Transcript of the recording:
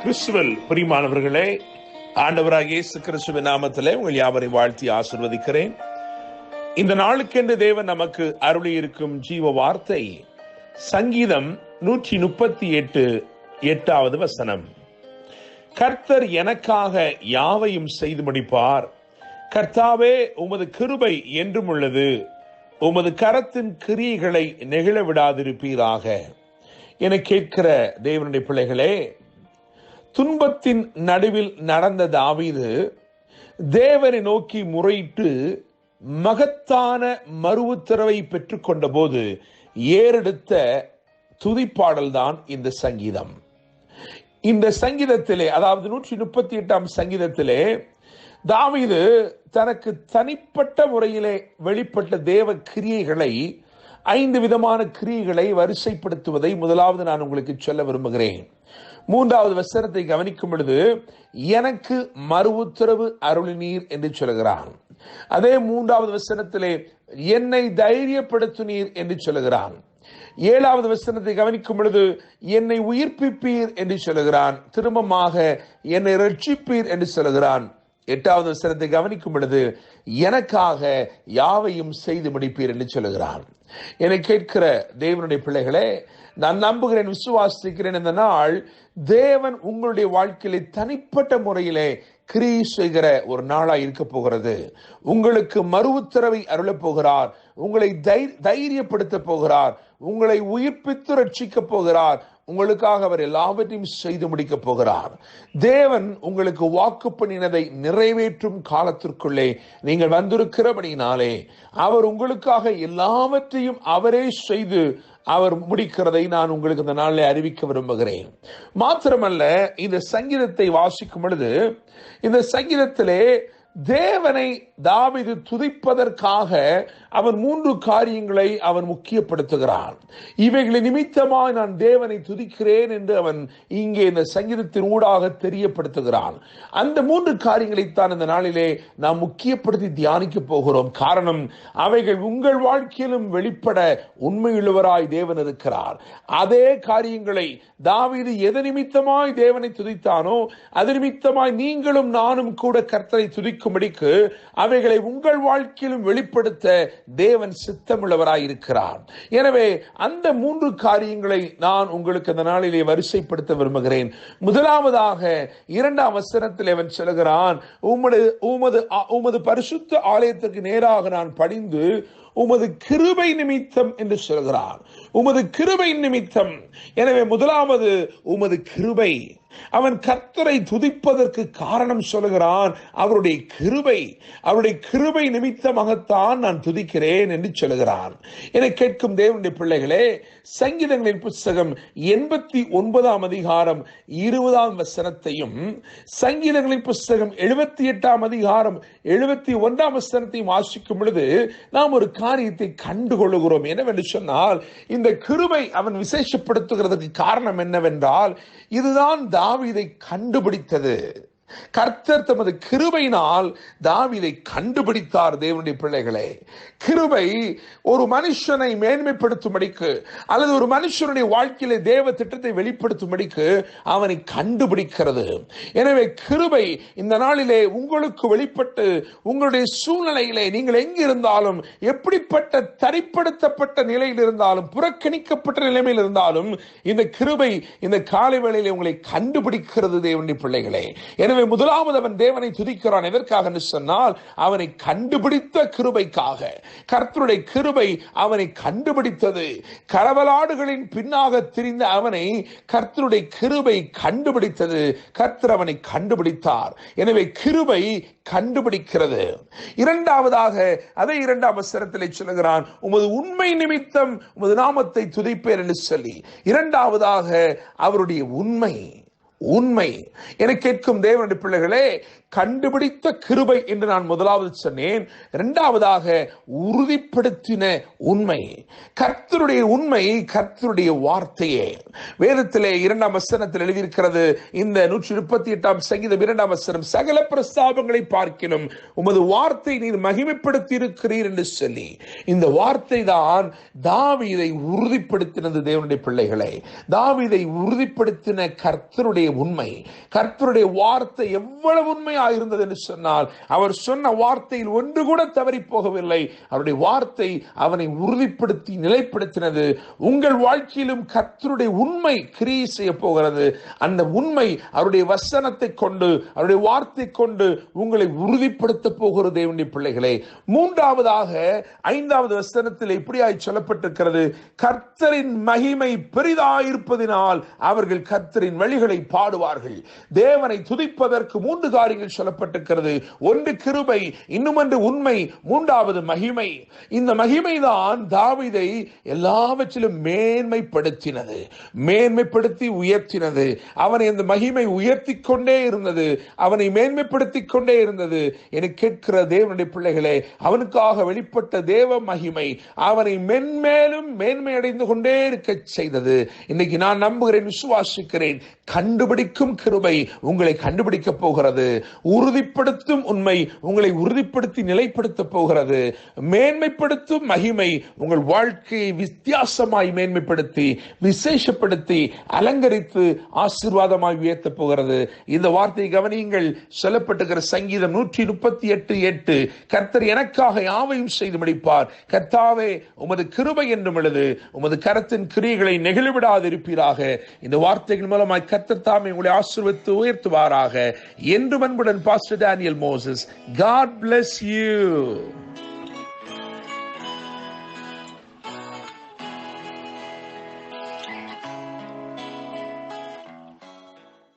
கிறிஸ்துவில் பிரியமானவர்களே, ஆண்டவராகிய இயேசு கிறிஸ்துவின் நாமத்திலே உங்கள் யாவரை வாழ்த்தி ஆசீர்வதிக்கிறேன். இந்த நாளுக்கென்று தேவன் நமக்கு அருளி இருக்கும் ஜீவ வார்த்தை சங்கீதம் 138 8வது வசனம். கர்த்தர் எனக்காக யாவையும் செய்து முடிப்பார். கர்த்தாவே, உமது கிருபை என்றும் உள்ளது. உமது கரத்தின் கிரியைகளை நெகிழ விடாதிருப்பீராக. என கேட்கிற தேவனுடைய பிள்ளைகளே, துன்பத்தின் நடுவில் நடந்த தாவீது தேவனை நோக்கி முறையிட்டு மகத்தான மறு உத்தரவை பெற்றுக்கொண்ட போது ஏறெடுத்த துதிப்பாடல் தான் இந்த சங்கீதம். இந்த சங்கீதத்திலே, அதாவது 138ஆம் சங்கீதத்திலே தாவீது தனக்கு தனிப்பட்ட முறையிலே வெளிப்பட்ட தேவ கிரியைகளை 5 விதமான கிரியைகளை வரிசைப்படுத்துவதை முதலாவது நான் உங்களுக்கு சொல்ல விரும்புகிறேன். 3வது வசனத்தை கவனிக்கும் பொழுது எனக்கு மறு உத்தரவு அருளினீர் என்று சொல்கிறான். அதே 3வது வசனத்திலே என்னை தைரியப்படுத்தினீர் என்று சொல்கிறான். 7வது வசனத்தை கவனிக்கும் பொழுது என்னை உயிர்ப்பிப்பீர் என்று சொல்கிறான். திரும்பமாக என்னை ரட்சிப்பீர் என்று சொல்கிறான். 8வது வசனத்தை கவனிக்கும் பொழுது எனக்காக யாவையும் செய்து முடிப்பீர் என்று சொல்கிறான். என்னை கேட்கிற தேவனுடைய பிள்ளைகளே, நான் நம்புகிறேன், விசுவாசிக்கிறேன், இந்த நாள் தேவன் உங்களுடைய வாழ்க்கையிலே தனிப்பட்ட முறையிலே கிரியை செய்கிற ஒரு நாளாய் இருக்க போகிறது. உங்களுக்கு மறு உத்தரவை அருளப் போகிறார். உங்களை தைரியப்படுத்த போகிறார். உங்களை உயிர்ப்பித்து ரட்சிக்க போகிறார். உங்களுக்காக அவர் எல்லாவற்றையும் செய்து முடிக்க போகிறார். தேவன் உங்களுக்கு வாக்கு பண்ணினதை நிறைவேற்றும் காலத்திற்குள்ளே நீங்கள் வந்திருக்கிறபடினாலே அவர் உங்களுக்காக எல்லாவற்றையும் அவரே செய்து அவர் முடிக்கிறதை நான் உங்களுக்கு இந்த நாளில் அறிவிக்க விரும்புகிறேன். மாத்திரமல்ல, இந்த சங்கீதத்தை வாசிக்கும் பொழுது இந்த சங்கீதத்திலே தேவனை தாவீது துதிப்பதற்காக அவன் 3 காரியங்களை அவன் முக்கியப்படுத்துகிறான். இவைகளை நிமித்தமாய் நான் தேவனை துதிக்கிறேன் என்று அவன் இங்கே இந்த சங்கீதத்தின் ஊடாக தெரியப்படுத்துகிறான். அந்த 3 காரியங்களைத்தான் இந்த நாளிலே நாம் முக்கியப்படுத்தி தியானிக்க போகிறோம். காரணம், அவைகள் உங்கள் வாழ்க்கையிலும் வெளிப்பட உண்மையுள்ளவராய் தேவன் இருக்கிறார். அதே காரியங்களை தாவீது எது நிமித்தமாய் தேவனை துதித்தானோ அது நிமித்தமாய் நீங்களும் நானும் கூட கர்த்தரை துதிக்கும்படிக்கு அவைகளை உங்கள் வாழ்க்கையிலும் வெளிப்படுத்த தேவன் சித்தமுள்ளவராய் இருக்கிறார். எனவே அந்த 3 காரியங்களை நான் உங்களுக்கு இந்த நாளிலே வரிசைப்படுத்த விரும்புகிறேன். முதலாவதாக 2ஆம் வசனத்தில் அவன் சொல்கிறான், உமது பரிசுத்த ஆலயத்திற்கு நேராக நான் பணிந்து உமது கிருபை நிமித்தம் என்று சொல்கிறான். உமது கிருபை நிமித்தம். எனவே முதலாவது உமது கிருபை. அவன் கர்த்தரை துதிப்பதற்கு காரணம் சொல்கிறான், அவருடைய கிருபை. அவருடைய கிருபை நிமித்தமாகத்தான் நான் துதிக்கிறேன் என்று சொல்கிறான். என கேட்கும் தேவனுடைய பிள்ளைகளே, சங்கீதங்களின் புத்தகம் 89ஆம் அதிகாரம் 20ஆம் வசனத்தையும் சங்கீதங்களின் புத்தகம் 78ஆம் அதிகாரம் 71ஆம் வசனத்தையும் வாசிக்கும் பொழுது நாம் ஒரு காரியத்தை கண்டுகொள்ளுகிறோம். என்னவென்று சொன்னால், இந்த கிருபை அவன் விசேஷப்படுத்துகிறதுக்கு காரணம் என்னவென்றால், இதுதான் தாவீதை கண்டுபிடித்தது. கர்த்தர் தமது கிருபையினால் தாவீதை கண்டுபிடித்தார். தேவனுடைய பிள்ளைகளே, கிருபை ஒரு மனுஷனை மேன்மைப்படுத்தும்படிக்கு அல்லது ஒரு மனுஷனுடைய வாழ்க்கையிலே தேவ திட்டத்தை வெளிப்படுத்தும்படிக்கு அவனை கண்டுபிடிக்கிறது. எனவே கிருபை இந்த நாளிலே உங்களுக்கு வெளிப்பட்டு உங்களுடைய சூழ்நிலையிலே நீங்கள் எங்கு இருந்தாலும், எப்படிப்பட்ட தரிப்படுத்தப்பட்ட நிலையில் இருந்தாலும், புறக்கணிக்கப்பட்ட நிலைமையில் இருந்தாலும், இந்த கிருபை இந்த காலை வேளையிலே உங்களை கண்டுபிடிக்கிறது. தேவனுடைய பிள்ளைகளே, எனவே முதலாவது அவன் தேவனை துதிக்கிறான். எதற்காக என்று சொன்னால், அவனை கண்டுபிடித்த கிருபைக்காக. கர்த்தருடைய கிருபை அவனை கண்டுபிடித்தது. கரவலாடுகளின் பின்னாக திரிந்த அவனை கர்த்தருடைய கிருபை கண்டுபிடித்தது. கர்த்தர் அவனை கண்டுபிடித்தார். எனவே கிருபை கண்டுபிடிக்கிறது. இரண்டாவதாக அதே 2ஆம் வசனத்திலே சொல்கிறான், உமது உண்மை நிமித்தம் உமது நாமத்தை துதிப்பேன் என்று சொல்லி. இரண்டாவதாக அவருடைய உண்மை. என கேட்கும் தேவனுடைய பிள்ளைகளே, கண்டுபிடித்த கிருபை என்று நான் முதலாவது சொன்னேன். இரண்டாவதாக உறுதிப்படுத்தின உண்மை. கர்த்தருடைய உண்மை கர்த்தருடைய வார்த்தையே. வேதத்திலே 2ஆம் வசனத்தில் எழுதியிருக்கிறது, இந்த 138ஆம் சங்கீதம் 2ஆம் வசனம், சகல பிரஸ்தாபங்களை பார்க்கிலும் உமது வார்த்தை நீர் மகிமைப்படுத்தி இருக்கிறீர் என்று சொல்லி, இந்த வார்த்தை தான் தாவீதை உறுதிப்படுத்தினது. தேவனுடைய பிள்ளைகளை, தாவீதை உறுதிப்படுத்தின கர்த்தருடைய உண்மை, கர்த்தருடைய வார்த்தை எவ்வளவு உண்மையாக இருந்தது என்று சொன்னால், அவர் சொன்ன வார்த்தையில் ஒன்று கூட தவறி போகவில்லை. அவருடைய வார்த்தை அவனை உறுதிப்படுத்தி நிலைப்படுத்தினது. உங்கள் வாழ்க்கையிலும் கர்த்தருடைய உண்மை கிரியை செய்ய போகிறது. அந்த உண்மை அவருடைய வசனத்தை கொண்டு, அவருடைய வார்த்தை கொண்டு உங்களை உறுதிப்படுத்த போகிறது. தேவனுடைய பிள்ளைகளே, மூன்றாவதாக 5வது வசனத்தில் இப்படியாய் சொல்லப்பட்டிருக்கிறது, கர்த்தரின் மகிமை பெரிதாயிருப்பதினால் அவர்கள் கர்த்தரின் வழிகளை பாடுவார்கள். தேவனை துதிப்பதற்கு 3 காரியங்கள் சொல்லப்பட்டிருக்கிறது. ஒன்று கிருபை, இன்னுமொன்று உண்மை, மூன்றாவது மகிமை. இந்த மகிமைதான் தாவீதை எல்லாவற்றிலும் மேன்மைப்படுத்தினது, மேன்மைப்படுத்தி உயர்த்தினது. அவனை அந்த மகிமை உயர்த்தி கொண்டே இருந்தது, அவனை மேன்மைப்படுத்தி கொண்டே இருந்தது. என கேட்கிற தேவனுடைய பிள்ளைகளே, அவனுக்காக வெளிப்பட்ட தேவ மகிமை அவனை மென்மேலும் மேன்மை அடைந்து கொண்டே இருக்க செய்தது. இன்னைக்கு நான் நம்புகிறேன், விசுவாசிக்கிறேன், கண்டுபிடிக்கும் கிருபை உங்களை கண்டுபிடிக்க போகிறது. உறுதிப்படுத்தும் உண்மை உங்களை உறுதிப்படுத்தி நிலைப்படுத்த போகிறது. மேன்மைப்படுத்தும் மகிமை உங்கள் வாழ்க்கையை வித்தியாசமாய் மேன்மைப்படுத்தி விசேஷப்படுத்தி அலங்கரித்து ஆசீர்வாதமாய் உயர்த்த போகிறது. இந்த வார்த்தையை கவனியுங்கள். சொல்லப்பட்டிருக்கிற சங்கீதம் 138:8, கர்த்தர் எனக்காக யாவையும் செய்து முடிப்பார். கர்த்தாவே, உமது கிருபை என்றும் எழுது, உமது கரத்தின் கிரியைகளை நெகிழ்விடாதிருப்பீராக. இந்த வார்த்தைகள் மூலமாய் கர்த்தர் தாமே உங்களை ஆசீர்வதித்து உயர்த்துவாராக. என்று அன்புடன் pastor Daniel Moses. God bless you.